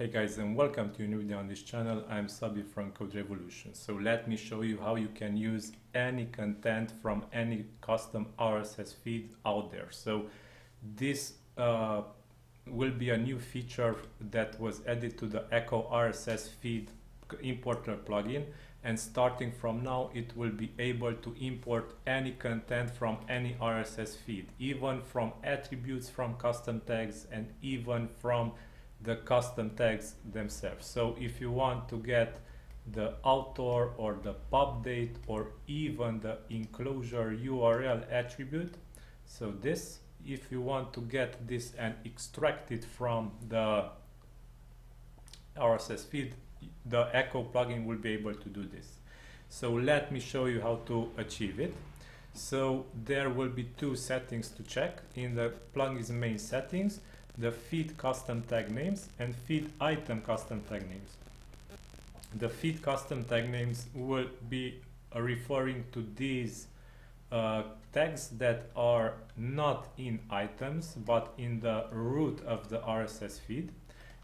Hey guys, and welcome to a new video on this channel. I'm Szabi from CodeRevolution. So let me show you how you can use any content from any custom RSS feed out there. So this will be a new feature that was added to the Echo RSS Feed Importer plugin, and starting from now it will be able to import any content from any RSS feed, even from attributes, from custom tags, and even from the custom tags themselves. So if you want to get the author or the pub date or even the enclosure URL attribute, so this, if you want to get this and extract it from the RSS feed, the Echo plugin will be able to do this. So let me show you how to achieve it. So there will be two settings to check in the plugin's main settings: the feed custom tag names and feed item custom tag names. The feed custom tag names will be referring to these tags that are not in items but in the root of the RSS feed,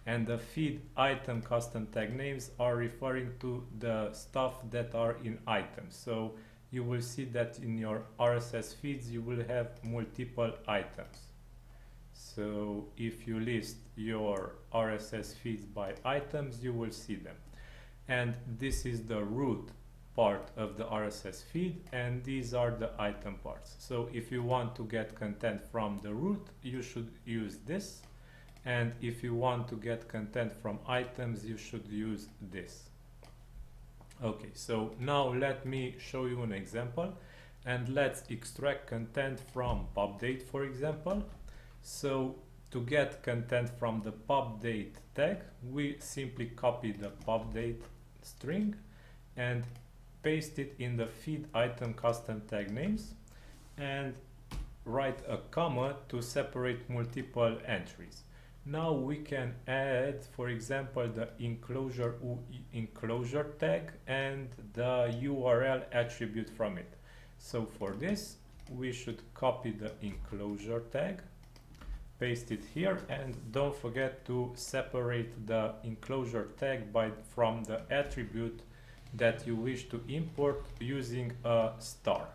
and the feed item custom tag names are referring to the stuff that are in items. So you will see that in your RSS feeds you will have multiple items. So if you list your RSS feeds by items, you will see them. And this is the root part of the RSS feed, and these are the item parts. So if you want to get content from the root, you should use this. And if you want to get content from items, you should use this. Okay, so now let me show you an example, and let's extract content from pub date, for example. So to get content from the pub date tag, we simply copy the pub date string and paste it in the feed item custom tag names and write a comma to separate multiple entries. Now we can add, for example, the enclosure tag and the URL attribute from it. So for this, we should copy the enclosure tag, paste it here, and don't forget to separate the enclosure tag from the attribute that you wish to import using a star.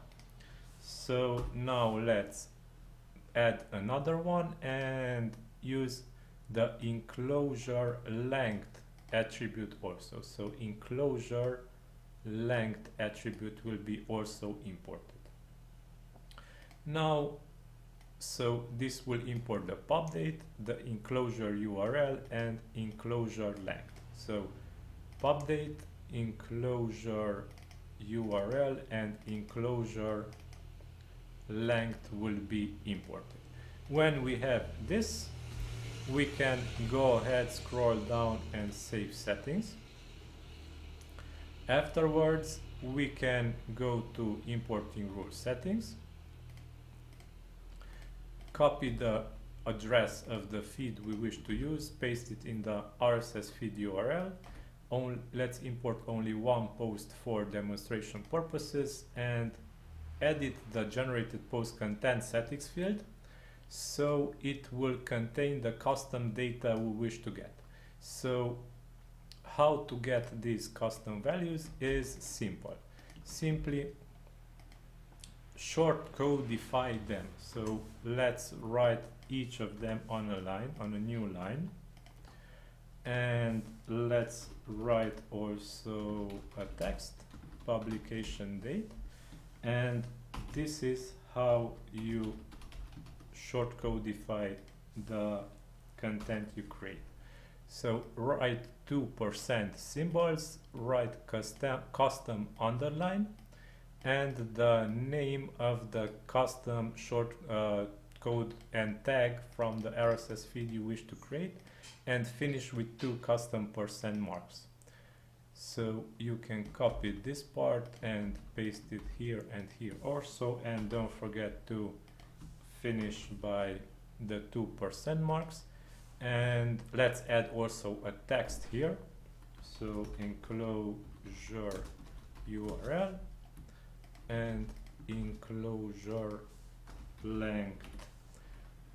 So now let's add another one and use the enclosure length attribute also. So enclosure length attribute will be also imported. Now, so this will import the pub date, the enclosure URL, and enclosure length. So pub date, enclosure URL, and enclosure length will be imported. When we have this, we can go ahead, scroll down, and save settings. Afterwards, we can go to importing rule settings, copy the address of the feed we wish to use, paste it in the RSS feed URL. Let's import only one post for demonstration purposes, and edit the generated post content settings field so it will contain the custom data we wish to get. So how to get these custom values is simple. Simply short codify them. So let's write each of them on a line, on a new line, and let's write also a text, publication date, and this is how you short codify the content you create. So write 2% symbols, write custom underline, and the name of the custom short code and tag from the RSS feed you wish to create, and finish with 2 custom percent marks. So you can copy this part and paste it here and here also, and don't forget to finish by the 2% marks. And let's add also a text here. So enclosure URL and enclosure length.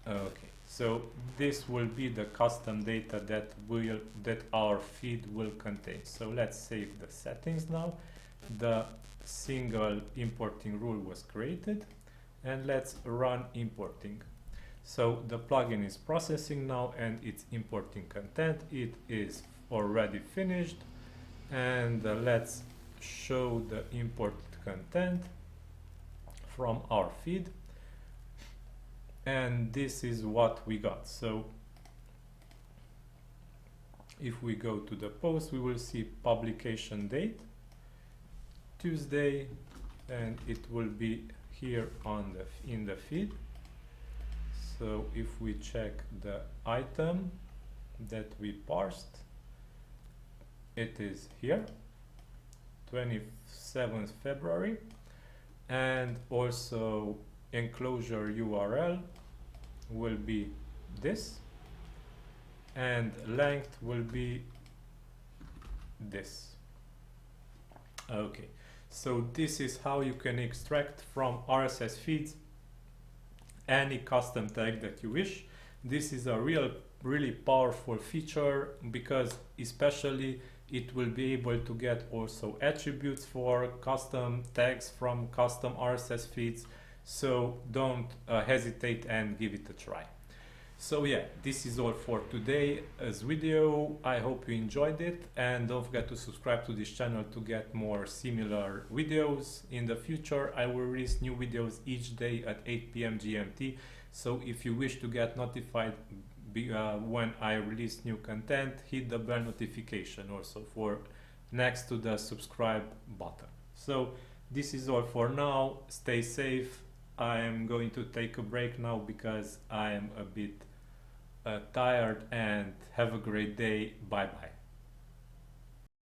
Okay, So this will be the custom data that our feed will contain. So let's save the settings now. The single importing rule was created, and let's run importing. So the plugin is processing now and it's importing content. It is already finished, and let's show the imported content from our feed. And this is what we got. So if we go to the post, we will see publication date, Tuesday, and it will be here on in the feed. So if we check the item that we parsed, it is here, 27th February, and also enclosure URL will be this, and length will be this. Okay, so this is how you can extract from RSS feeds any custom tag that you wish. This is a really powerful feature, because especially it will be able to get also attributes for custom tags from custom RSS feeds. So don't hesitate and give it a try. So yeah, this is all for today's video. I hope you enjoyed it, and don't forget to subscribe to this channel to get more similar videos. In the future, I will release new videos each day at 8 p.m. GMT. So if you wish to get notified when I release new content, hit the bell notification also for next to the subscribe button. So this is all for now. Stay safe. I am going to take a break now because I am a bit tired, and have a great day. Bye bye.